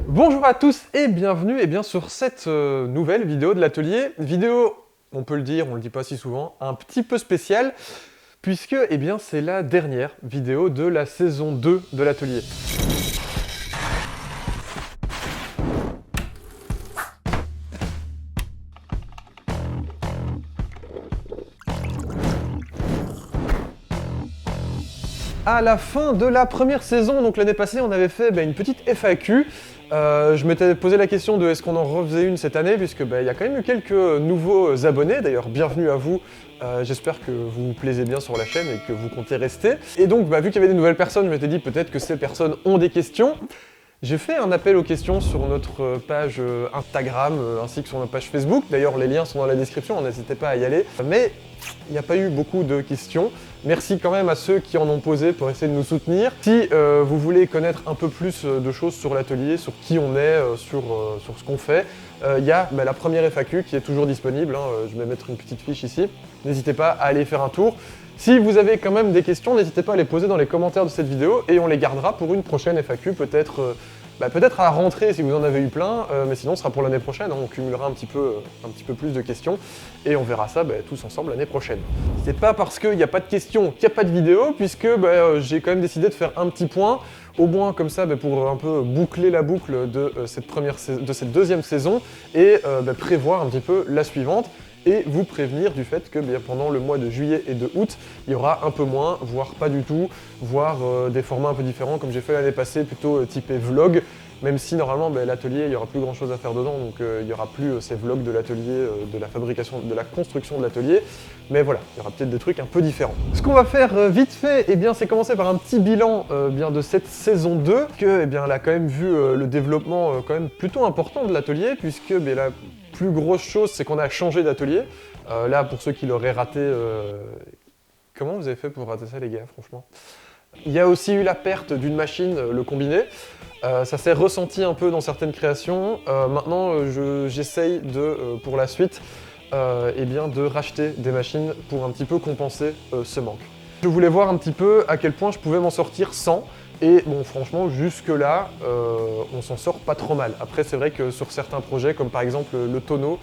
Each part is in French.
Bonjour à tous et bienvenue sur cette nouvelle vidéo de l'atelier. Vidéo, on peut le dire, on le dit pas si souvent, un petit peu spéciale, puisque c'est la dernière vidéo de la saison 2 de l'atelier. À la fin de la première saison, donc l'année passée, on avait fait une petite FAQ. Je m'étais posé la question de est-ce qu'on en refaisait une cette année, puisque il y a quand même eu quelques nouveaux abonnés. D'ailleurs, bienvenue à vous. J'espère que vous vous plaisez bien sur la chaîne et que vous comptez rester. Et donc, vu qu'il y avait des nouvelles personnes, je m'étais dit peut-être que ces personnes ont des questions. J'ai fait un appel aux questions sur notre page Instagram ainsi que sur notre page Facebook. D'ailleurs, les liens sont dans la description, n'hésitez pas à y aller. Mais il n'y a pas eu beaucoup de questions. Merci quand même à ceux qui en ont posé pour essayer de nous soutenir. Si vous voulez connaître un peu plus de choses sur l'atelier, sur qui on est, sur ce qu'on fait, il y a la première FAQ qui est toujours disponible. Je vais mettre une petite fiche ici. N'hésitez pas à aller faire un tour. Si vous avez quand même des questions, n'hésitez pas à les poser dans les commentaires de cette vidéo et on les gardera pour une prochaine FAQ, peut-être à la rentrée si vous en avez eu plein, mais sinon ce sera pour l'année prochaine, on cumulera un petit peu plus de questions et on verra ça tous ensemble l'année prochaine. C'est pas parce qu'il n'y a pas de questions qu'il n'y a pas de vidéo, puisque j'ai quand même décidé de faire un petit point, au moins comme ça pour un peu boucler la boucle de cette deuxième saison et prévoir un petit peu la suivante. Et vous prévenir du fait que pendant le mois de juillet et de août, il y aura un peu moins, voire pas du tout, voire des formats un peu différents comme j'ai fait l'année passée, plutôt typé vlog, même si normalement l'atelier, il n'y aura plus grand chose à faire dedans, donc il n'y aura plus ces vlogs de l'atelier, de la fabrication, de la construction de l'atelier, mais voilà, il y aura peut-être des trucs un peu différents. Ce qu'on va faire vite fait, c'est commencer par un petit bilan de cette saison 2, que elle a quand même vu le développement quand même plutôt important de l'atelier, puisque la plus grosse chose, c'est qu'on a changé d'atelier. Là, pour ceux qui l'auraient raté, comment vous avez fait pour rater ça, les gars, franchement? Il y a aussi eu la perte d'une machine, le combiné. Ça s'est ressenti un peu dans certaines créations. Maintenant, j'essaye pour la suite, de racheter des machines pour un petit peu compenser ce manque. Je voulais voir un petit peu à quel point je pouvais m'en sortir sans. Et bon, franchement, jusque-là, on s'en sort pas trop mal. Après, c'est vrai que sur certains projets, comme par exemple le tonneau,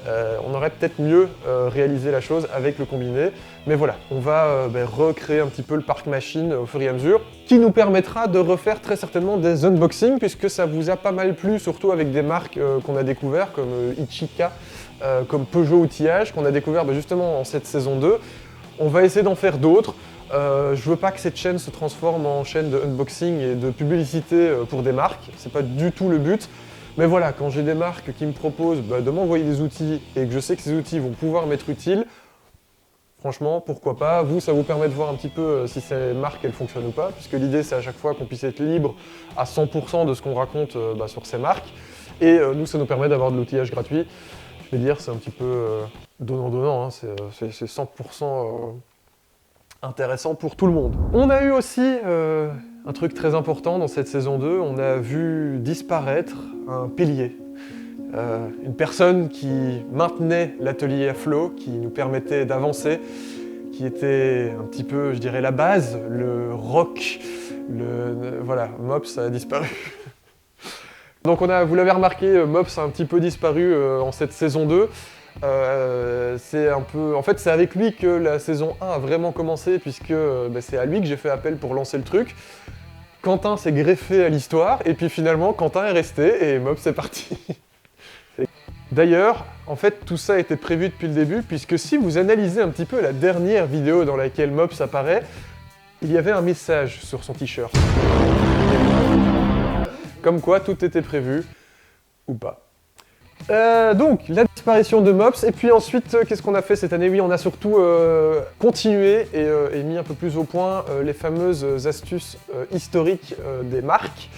on aurait peut-être mieux réalisé la chose avec le combiné. Mais voilà, on va recréer un petit peu le parc machine au fur et à mesure, qui nous permettra de refaire très certainement des unboxings, puisque ça vous a pas mal plu, surtout avec des marques qu'on a découvert, comme Ichika, comme Peugeot Outillage, qu'on a découvert justement en cette saison 2. On va essayer d'en faire d'autres. Je veux pas que cette chaîne se transforme en chaîne de unboxing et de publicité pour des marques, c'est pas du tout le but. Mais voilà, quand j'ai des marques qui me proposent de m'envoyer des outils et que je sais que ces outils vont pouvoir m'être utiles, franchement, pourquoi pas. Vous, ça vous permet de voir un petit peu si ces marques elles fonctionnent ou pas, puisque l'idée c'est à chaque fois qu'on puisse être libre à 100% de ce qu'on raconte sur ces marques. Et nous, ça nous permet d'avoir de l'outillage gratuit. Je vais dire, c'est un petit peu donnant-donnant, c'est 100% intéressant pour tout le monde. On a eu aussi un truc très important dans cette saison 2, on a vu disparaître un pilier. Une personne qui maintenait l'atelier à flot, qui nous permettait d'avancer, qui était un petit peu, je dirais, la base, le rock, voilà, Mops a disparu. Donc vous l'avez remarqué, Mops a un petit peu disparu en cette saison 2. C'est avec lui que la saison 1 a vraiment commencé, puisque c'est à lui que j'ai fait appel pour lancer le truc. Quentin s'est greffé à l'histoire, et puis finalement Quentin est resté, et Mops est parti. D'ailleurs, en fait, tout ça était prévu depuis le début, puisque si vous analysez un petit peu la dernière vidéo dans laquelle Mops apparaît, il y avait un message sur son t-shirt. Comme quoi, tout était prévu, ou pas. Donc, la disparition de Mops, et puis ensuite, qu'est-ce qu'on a fait cette année? Oui, on a surtout continué et mis un peu plus au point les fameuses astuces historiques des marques,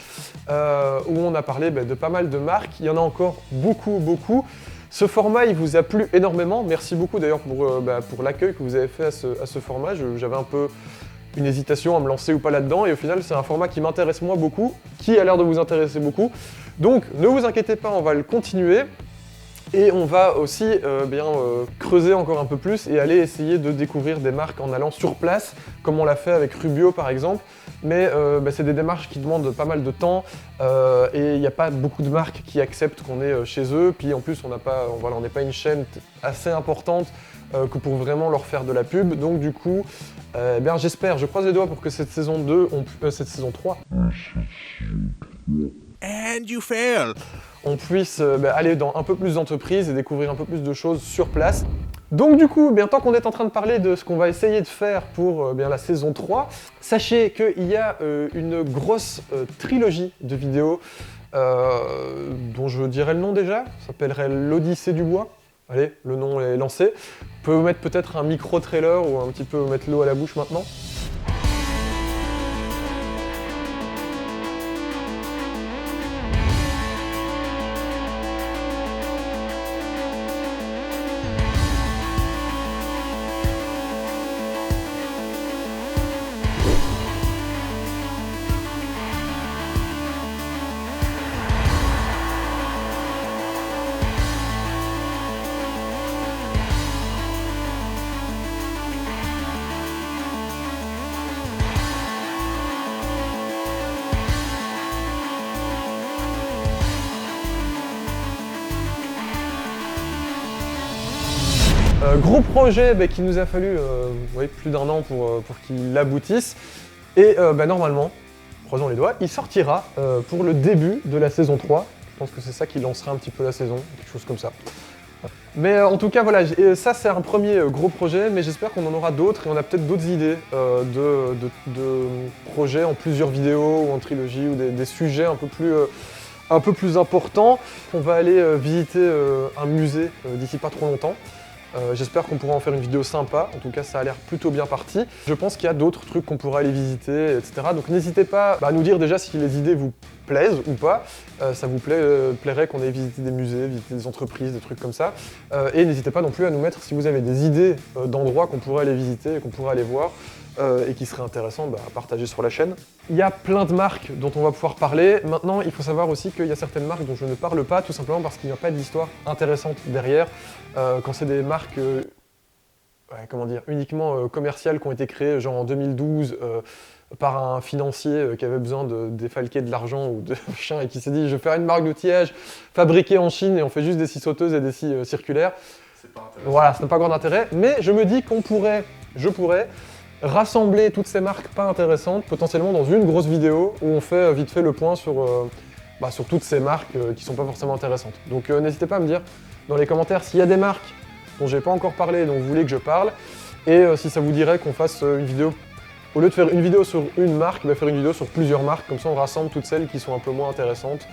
où on a parlé de pas mal de marques. Il y en a encore beaucoup. Ce format, il vous a plu énormément. Merci beaucoup d'ailleurs pour l'accueil que vous avez fait à ce format. J'avais un peu une hésitation à me lancer ou pas là-dedans, et au final, c'est un format qui m'intéresse moi beaucoup, qui a l'air de vous intéresser beaucoup. Donc, ne vous inquiétez pas, on va le continuer. Et on va aussi creuser encore un peu plus et aller essayer de découvrir des marques en allant sur place, comme on l'a fait avec Rubio par exemple. Mais c'est des démarches qui demandent pas mal de temps et il n'y a pas beaucoup de marques qui acceptent qu'on est chez eux. Puis en plus, on n'est pas une chaîne assez importante que pour vraiment leur faire de la pub. Donc du coup, j'espère, je croise les doigts pour que cette saison 3... And you fail. On puisse aller dans un peu plus d'entreprises et découvrir un peu plus de choses sur place. Donc du coup, tant qu'on est en train de parler de ce qu'on va essayer de faire pour la saison 3, sachez qu'il y a une grosse trilogie de vidéos dont je dirais le nom déjà, ça s'appellerait l'Odyssée du bois. Allez, le nom est lancé. On peut mettre peut-être un micro-trailer ou un petit peu mettre l'eau à la bouche maintenant. Gros projet qu'il nous a fallu plus d'1 an pour qu'il aboutisse. Et normalement, croisons les doigts, il sortira pour le début de la saison 3. Je pense que c'est ça qui lancera un petit peu la saison, quelque chose comme ça. Mais en tout cas, voilà, ça c'est un premier gros projet, mais j'espère qu'on en aura d'autres et on a peut-être d'autres idées de projets en plusieurs vidéos ou en trilogie ou des sujets un peu plus importants. On va aller visiter un musée d'ici pas trop longtemps. J'espère qu'on pourra en faire une vidéo sympa, en tout cas ça a l'air plutôt bien parti. Je pense qu'il y a d'autres trucs qu'on pourra aller visiter, etc. Donc n'hésitez pas à nous dire déjà si les idées vous plaisent ou pas. Ça vous plairait qu'on ait visité des musées, visité des entreprises, des trucs comme ça. Et n'hésitez pas non plus à nous mettre si vous avez des idées d'endroits qu'on pourrait aller visiter et qu'on pourrait aller voir. Et qui serait intéressant à partager sur la chaîne. Il y a plein de marques dont on va pouvoir parler. Maintenant, il faut savoir aussi qu'il y a certaines marques dont je ne parle pas, tout simplement parce qu'il n'y a pas d'histoire intéressante derrière. Quand c'est des marques uniquement commerciales qui ont été créées genre en 2012 par un financier qui avait besoin de défalquer de l'argent ou de machin et qui s'est dit je vais faire une marque d'outillage fabriquée en Chine et on fait juste des scies sauteuses et des scies circulaires. C'est pas intéressant. Voilà, ça n'a pas grand intérêt, mais je me dis je pourrais rassembler toutes ces marques pas intéressantes, potentiellement dans une grosse vidéo où on fait vite fait le point sur toutes ces marques qui sont pas forcément intéressantes. Donc n'hésitez pas à me dire dans les commentaires s'il y a des marques dont j'ai pas encore parlé et dont vous voulez que je parle, et si ça vous dirait qu'on fasse une vidéo, au lieu de faire une vidéo sur une marque, faire une vidéo sur plusieurs marques, comme ça on rassemble toutes celles qui sont un peu moins intéressantes.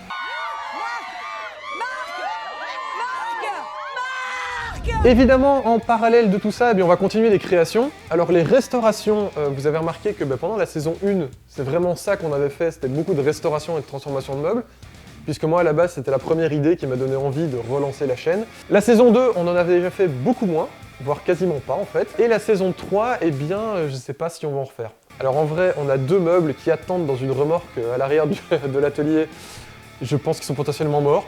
Évidemment, en parallèle de tout ça, on va continuer les créations. Alors les restaurations, vous avez remarqué que pendant la saison 1, c'est vraiment ça qu'on avait fait, c'était beaucoup de restauration et de transformation de meubles. Puisque moi, à la base, c'était la première idée qui m'a donné envie de relancer la chaîne. La saison 2, on en avait déjà fait beaucoup moins, voire quasiment pas en fait. Et la saison 3, je sais pas si on va en refaire. Alors en vrai, on a 2 meubles qui attendent dans une remorque à l'arrière de l'atelier. Je pense qu'ils sont potentiellement morts.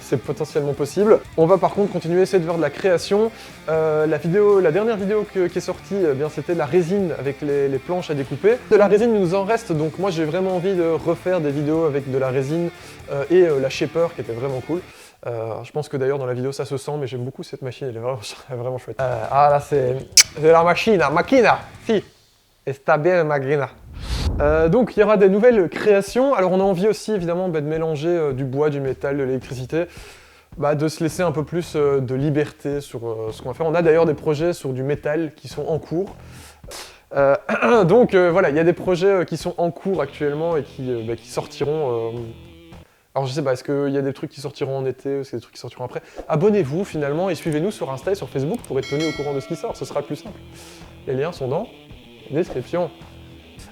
C'est potentiellement possible. On va par contre continuer à essayer de faire de la création. La dernière vidéo qui est sortie, c'était de la résine avec les planches à découper. De la résine, il nous en reste, donc moi j'ai vraiment envie de refaire des vidéos avec de la résine et la shaper qui était vraiment cool. Je pense que d'ailleurs dans la vidéo ça se sent, mais j'aime beaucoup cette machine, elle est vraiment chouette. Là c'est la machina, si, está bien magrina. Donc il y aura des nouvelles créations. Alors on a envie aussi évidemment de mélanger du bois, du métal, de l'électricité, de se laisser un peu plus de liberté sur ce qu'on va faire. On a d'ailleurs des projets sur du métal qui sont en cours. Donc voilà, il y a des projets qui sont en cours actuellement et qui sortiront. Alors je sais pas, est-ce qu'il y a des trucs qui sortiront en été, est-ce qu'il y a des trucs qui sortiront après? Abonnez-vous finalement et suivez-nous sur Insta et sur Facebook pour être tenu au courant de ce qui sort, ce sera le plus simple. Les liens sont dans la description.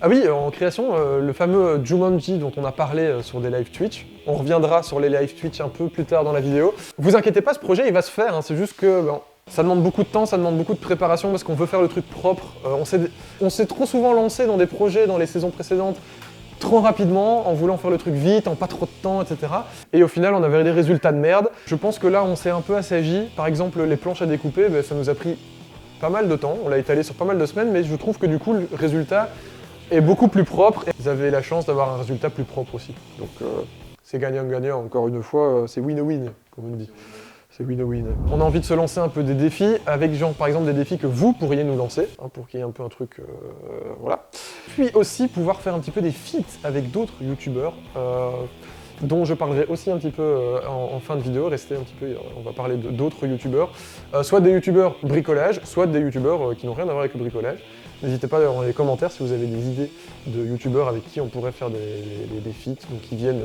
Ah oui, en création, le fameux Jumanji dont on a parlé sur des live Twitch. On reviendra sur les live Twitch un peu plus tard dans la vidéo. Vous inquiétez pas, ce projet il va se faire, c'est juste que ça demande beaucoup de temps, ça demande beaucoup de préparation parce qu'on veut faire le truc propre. On s'est trop souvent lancé dans des projets dans les saisons précédentes trop rapidement, en voulant faire le truc vite, en pas trop de temps, etc. Et au final, on avait des résultats de merde. Je pense que là, on s'est un peu assagi. Par exemple, les planches à découper, ben, ça nous a pris pas mal de temps. On l'a étalé sur pas mal de semaines, mais je trouve que du coup, le résultat est beaucoup plus propre. Et vous avez la chance d'avoir un résultat plus propre aussi. Donc, c'est gagnant-gagnant. Encore une fois, c'est win-win, comme on dit. C'est win-win. On a envie de se lancer un peu des défis, avec genre par exemple des défis que vous pourriez nous lancer, hein, pour qu'il y ait un peu un truc, voilà. Puis aussi pouvoir faire un petit peu des feats avec d'autres youtubeurs, dont je parlerai aussi un petit peu en fin de vidéo. Restez un petit peu, on va parler d'autres youtubeurs, soit des youtubeurs bricolage, soit des youtubeurs qui n'ont rien à voir avec le bricolage. N'hésitez pas dans les commentaires si vous avez des idées de youtubeurs avec qui on pourrait faire des feats, donc qui viennent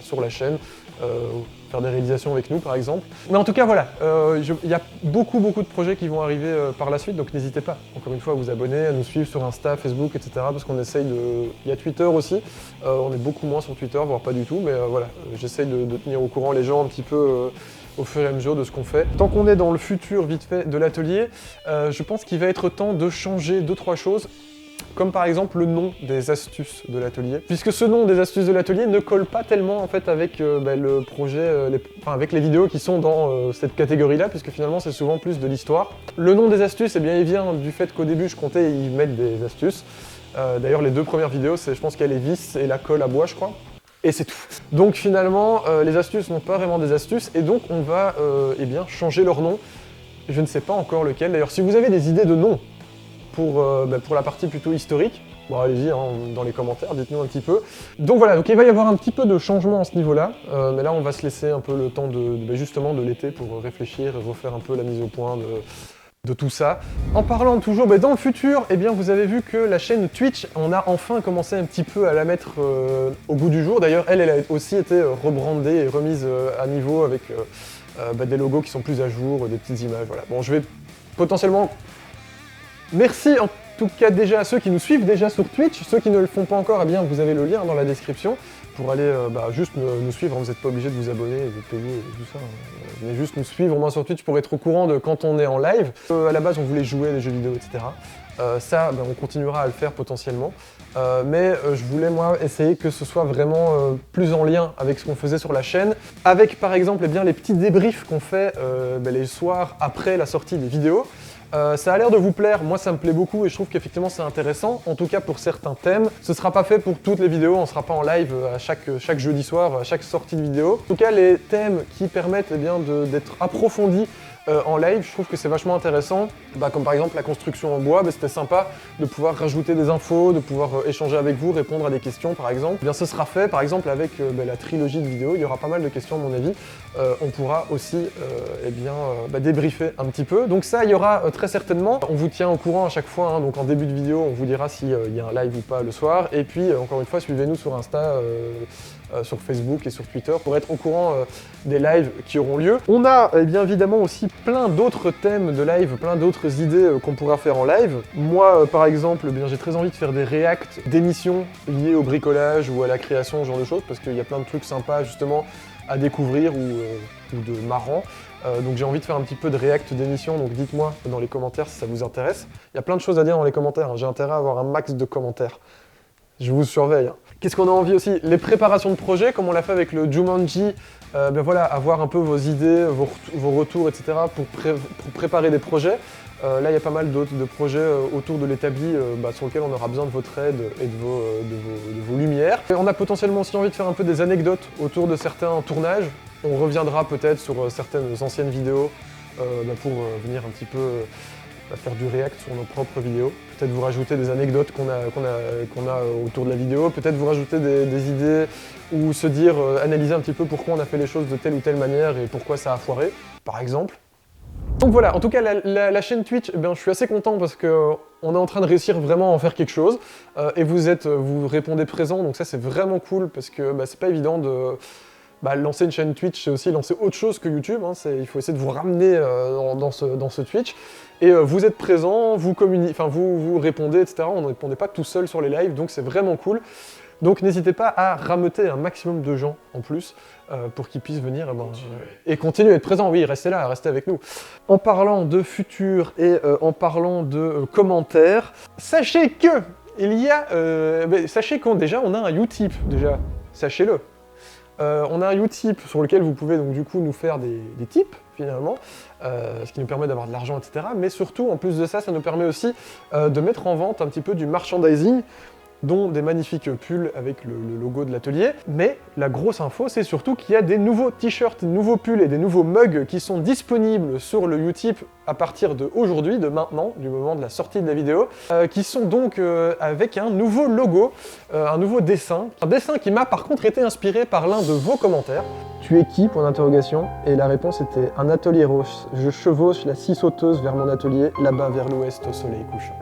sur la chaîne, faire des réalisations avec nous par exemple. Mais en tout cas voilà, il y a beaucoup de projets qui vont arriver par la suite, donc n'hésitez pas, encore une fois, à vous abonner, à nous suivre sur Insta, Facebook, etc. Parce qu'on essaye de... Il y a Twitter aussi, on est beaucoup moins sur Twitter, voire pas du tout, mais voilà, j'essaye de tenir au courant les gens un petit peu au fur et à mesure de ce qu'on fait. Tant qu'on est dans le futur vite fait de l'atelier, je pense qu'il va être temps de changer 2-3 choses. Comme par exemple le nom des astuces de l'atelier. Puisque ce nom des astuces de l'atelier ne colle pas tellement en fait avec le projet, avec les vidéos qui sont dans cette catégorie-là, puisque finalement c'est souvent plus de l'histoire. Le nom des astuces, eh bien, il vient du fait qu'au début je comptais y mettre des astuces. D'ailleurs les 2 premières vidéos, je pense qu'il y a les vis et la colle à bois je crois. Et c'est tout. Donc finalement, les astuces n'ont pas vraiment des astuces, et donc on va eh bien, changer leur nom. Je ne sais pas encore lequel. D'ailleurs, si vous avez des idées de noms, pour la partie plutôt historique, bon allez-y hein, dans les commentaires, dites-nous un petit peu. Donc voilà, donc il va y avoir un petit peu de changement à ce niveau-là, mais là on va se laisser un peu le temps justement de l'été pour réfléchir et refaire un peu la mise au point de tout ça. En parlant toujours dans le futur, eh bien vous avez vu que la chaîne Twitch, on a enfin commencé un petit peu à la mettre au goût du jour. D'ailleurs elle a aussi été rebrandée et remise à niveau avec des logos qui sont plus à jour, des petites images, voilà. Bon, je vais potentiellement... Merci en tout cas déjà à ceux qui nous suivent déjà sur Twitch. Ceux qui ne le font pas encore, eh bien vous avez le lien dans la description pour aller juste nous suivre. Vous n'êtes pas obligé de vous abonner et de payer et tout ça. Mais juste nous suivre au moins sur Twitch pour être au courant de quand on est en live. À la base on voulait jouer à des jeux vidéo, etc. Ça, on continuera à le faire potentiellement. Mais je voulais moi essayer que ce soit vraiment plus en lien avec ce qu'on faisait sur la chaîne. Avec par exemple les petits débriefs qu'on fait les soirs après la sortie des vidéos. Ça a l'air de vous plaire, moi ça me plaît beaucoup et je trouve qu'effectivement c'est intéressant, en tout cas pour certains thèmes. Ce sera pas fait pour toutes les vidéos, on sera pas en live à chaque jeudi soir, à chaque sortie de vidéo. En tout cas les thèmes qui permettent d'être approfondis en live, je trouve que c'est vachement intéressant. Comme par exemple la construction en bois, c'était sympa de pouvoir rajouter des infos, de pouvoir échanger avec vous, répondre à des questions par exemple. Eh bien ce sera fait par exemple avec la trilogie de vidéos, il y aura pas mal de questions à mon avis. On pourra aussi débriefer un petit peu. Donc ça il y aura très certainement. On vous tient au courant à chaque fois, hein, donc en début de vidéo on vous dira s'il y a un live ou pas le soir. Et puis encore une fois suivez-nous sur Insta, sur Facebook et sur Twitter pour être au courant des lives qui auront lieu. On a bien évidemment aussi plein d'autres thèmes de live, plein d'autres idées qu'on pourra faire en live. Moi par exemple, j'ai très envie de faire des reacts d'émissions liées au bricolage ou à la création, ce genre de choses, parce qu'il y a plein de trucs sympas justement à découvrir ou de marrants. Donc j'ai envie de faire un petit peu de react d'émissions, donc dites-moi dans les commentaires si ça vous intéresse. Il y a plein de choses à dire dans les commentaires, hein. J'ai intérêt à avoir un max de commentaires. Je vous surveille. Hein. Qu'est-ce qu'on a envie aussi? Les préparations de projets, comme on l'a fait avec le Jumanji, avoir un peu vos idées, vos retours, etc. pour préparer des projets. Là, il y a pas mal de projets autour de l'établi sur lequel on aura besoin de votre aide et de vos lumières. Et on a potentiellement aussi envie de faire un peu des anecdotes autour de certains tournages. On reviendra peut-être sur certaines anciennes vidéos pour venir un petit peu faire du react sur nos propres vidéos. Peut-être vous rajouter des anecdotes qu'on a autour de la vidéo, peut-être vous rajouter des idées ou se dire, analyser un petit peu pourquoi on a fait les choses de telle ou telle manière et pourquoi ça a foiré, par exemple. Donc voilà, en tout cas la chaîne Twitch, je suis assez content parce qu'on est en train de réussir vraiment à en faire quelque chose et vous répondez présent, donc ça c'est vraiment cool parce que c'est pas évident de... lancer une chaîne Twitch, c'est aussi lancer autre chose que YouTube, hein, il faut essayer de vous ramener dans ce Twitch. Et vous êtes présent, vous répondez, etc. On ne répondait pas tout seul sur les lives, donc c'est vraiment cool. Donc n'hésitez pas à rameuter un maximum de gens en plus pour qu'ils puissent venir et continuer à être présents. Oui, restez là, restez avec nous. En parlant de futur et en parlant de commentaires, sachez que Il y a... sachez qu'on a un Utip, déjà. Sachez-le. On a un Utip sur lequel vous pouvez donc du coup nous faire des tips, finalement, ce qui nous permet d'avoir de l'argent, etc. Mais surtout, en plus de ça, ça nous permet aussi de mettre en vente un petit peu du merchandising, dont des magnifiques pulls avec le logo de l'atelier. Mais la grosse info, c'est surtout qu'il y a des nouveaux t-shirts, des nouveaux pulls et des nouveaux mugs qui sont disponibles sur le Utip à partir d'aujourd'hui, de maintenant, du moment de la sortie de la vidéo, qui sont donc avec un nouveau logo, un nouveau dessin. Un dessin qui m'a par contre été inspiré par l'un de vos commentaires. Tu es qui, point d'interrogation? Et la réponse était un atelier rose. Je chevauche la scie sauteuse vers mon atelier, là-bas vers l'ouest au soleil couchant.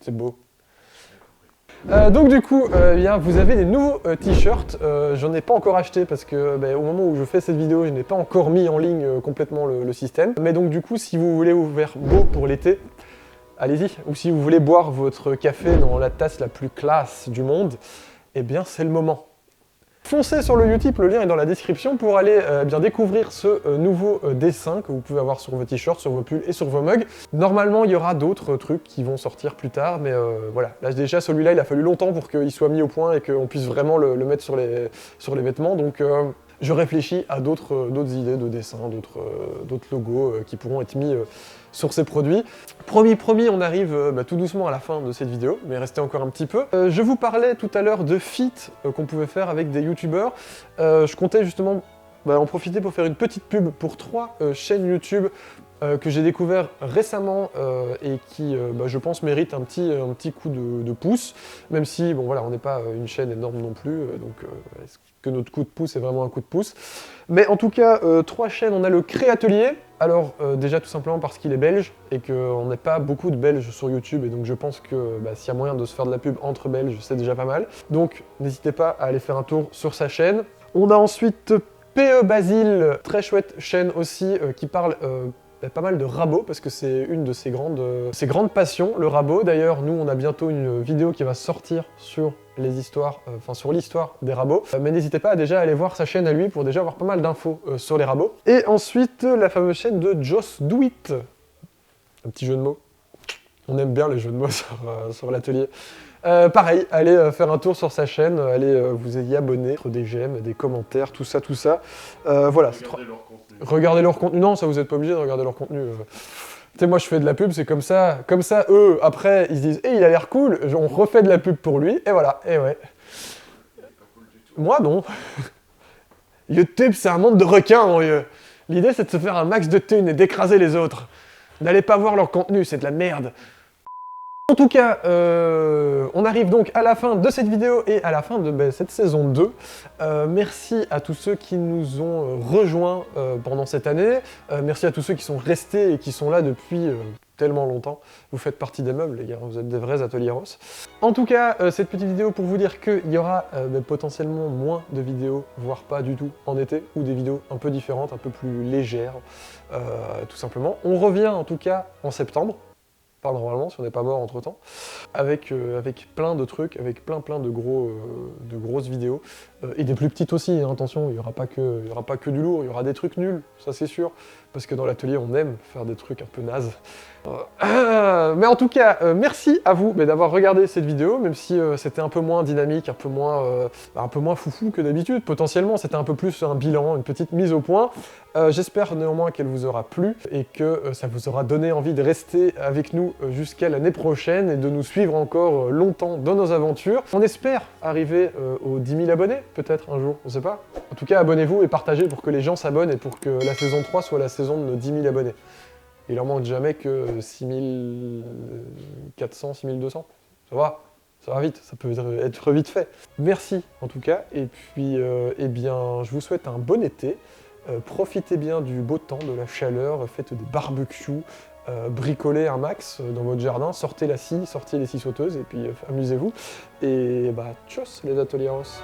C'est beau. Donc du coup, vous avez des nouveaux t-shirts, j'en ai pas encore acheté parce que au moment où je fais cette vidéo, je n'ai pas encore mis en ligne complètement le système. Mais donc du coup, si vous voulez vous faire beau pour l'été, allez-y. Ou si vous voulez boire votre café dans la tasse la plus classe du monde, eh bien c'est le moment. Foncez sur le Utip, le lien est dans la description pour aller découvrir ce nouveau dessin que vous pouvez avoir sur vos t-shirts, sur vos pulls et sur vos mugs. Normalement, il y aura d'autres trucs qui vont sortir plus tard, mais voilà. Là déjà, celui-là, il a fallu longtemps pour qu'il soit mis au point et qu'on puisse vraiment le mettre sur les vêtements. Donc je réfléchis à d'autres idées de dessins, d'autres logos qui pourront être mis sur ces produits. Promis, on arrive tout doucement à la fin de cette vidéo, mais restez encore un petit peu. Je vous parlais tout à l'heure de feats qu'on pouvait faire avec des youtubeurs. Je comptais justement en profiter pour faire une petite pub pour 3 chaînes YouTube que j'ai découvert récemment et qui, je pense, méritent un petit coup de pouce, même si, bon voilà, on n'est pas une chaîne énorme non plus, est-ce que notre coup de pouce est vraiment un coup de pouce? Mais en tout cas, 3 chaînes, on a le Créatelier. Alors déjà tout simplement parce qu'il est belge et qu'on n'est pas beaucoup de Belges sur YouTube, et donc je pense que s'il y a moyen de se faire de la pub entre Belges, c'est déjà pas mal. Donc n'hésitez pas à aller faire un tour sur sa chaîne. On a ensuite PE Basile, très chouette chaîne aussi, qui parle pas mal de rabot, parce que c'est une de ses grandes passions, le rabot. D'ailleurs, nous, on a bientôt une vidéo qui va sortir sur les histoires, sur l'histoire des rabots. Mais n'hésitez pas à déjà aller voir sa chaîne à lui pour déjà avoir pas mal d'infos sur les rabots. Et ensuite, la fameuse chaîne de Joss Do It. Un petit jeu de mots. On aime bien les jeux de mots sur l'atelier. Pareil, allez faire un tour sur sa chaîne, allez vous y abonner, mettre des j'aime, des commentaires, tout ça. Voilà. Regardez leur contenu. Non, ça vous êtes pas obligé de regarder leur contenu. Tu sais, moi je fais de la pub, c'est comme ça, eux, après, ils se disent « il a l'air cool, on refait de la pub pour lui », et voilà, et ouais. Moi, non. YouTube, c'est un monde de requins, mon vieux. L'idée, c'est de se faire un max de thunes et d'écraser les autres. N'allez pas voir leur contenu, c'est de la merde. En tout cas, on arrive donc à la fin de cette vidéo et à la fin de cette saison 2. Merci à tous ceux qui nous ont rejoints pendant cette année. Merci à tous ceux qui sont restés et qui sont là depuis tellement longtemps. Vous faites partie des meubles, les gars, vous êtes des vrais ateliers Ross. En tout cas, cette petite vidéo pour vous dire qu'il y aura potentiellement moins de vidéos, voire pas du tout en été, ou des vidéos un peu différentes, un peu plus légères, tout simplement. On revient en tout cas en septembre. Pas normalement, si on n'est pas mort entre-temps, avec plein de trucs, avec plein de grosses vidéos, et des plus petites aussi, hein, attention, il n'y aura pas que du lourd, il y aura des trucs nuls, ça c'est sûr, parce que dans l'atelier, on aime faire des trucs un peu nazes. Mais en tout cas, merci à vous d'avoir regardé cette vidéo, même si c'était un peu moins dynamique, un peu moins foufou que d'habitude. Potentiellement, c'était un peu plus un bilan, une petite mise au point. J'espère néanmoins qu'elle vous aura plu et que ça vous aura donné envie de rester avec nous jusqu'à l'année prochaine et de nous suivre encore longtemps dans nos aventures. On espère arriver aux 10 000 abonnés, peut-être un jour, on sait pas. En tout cas, abonnez-vous et partagez pour que les gens s'abonnent et pour que la saison 3 soit la saison de nos 10 000 abonnés. Il en manque jamais que 6400, 6200. Ça va vite, ça peut être vite fait. Merci en tout cas, et puis eh bien, je vous souhaite un bon été. Profitez bien du beau temps, de la chaleur, faites des barbecues, bricolez un max dans votre jardin, sortez la scie, sortez les scies sauteuses, et puis amusez-vous. Et tchuss les ateliers Ross.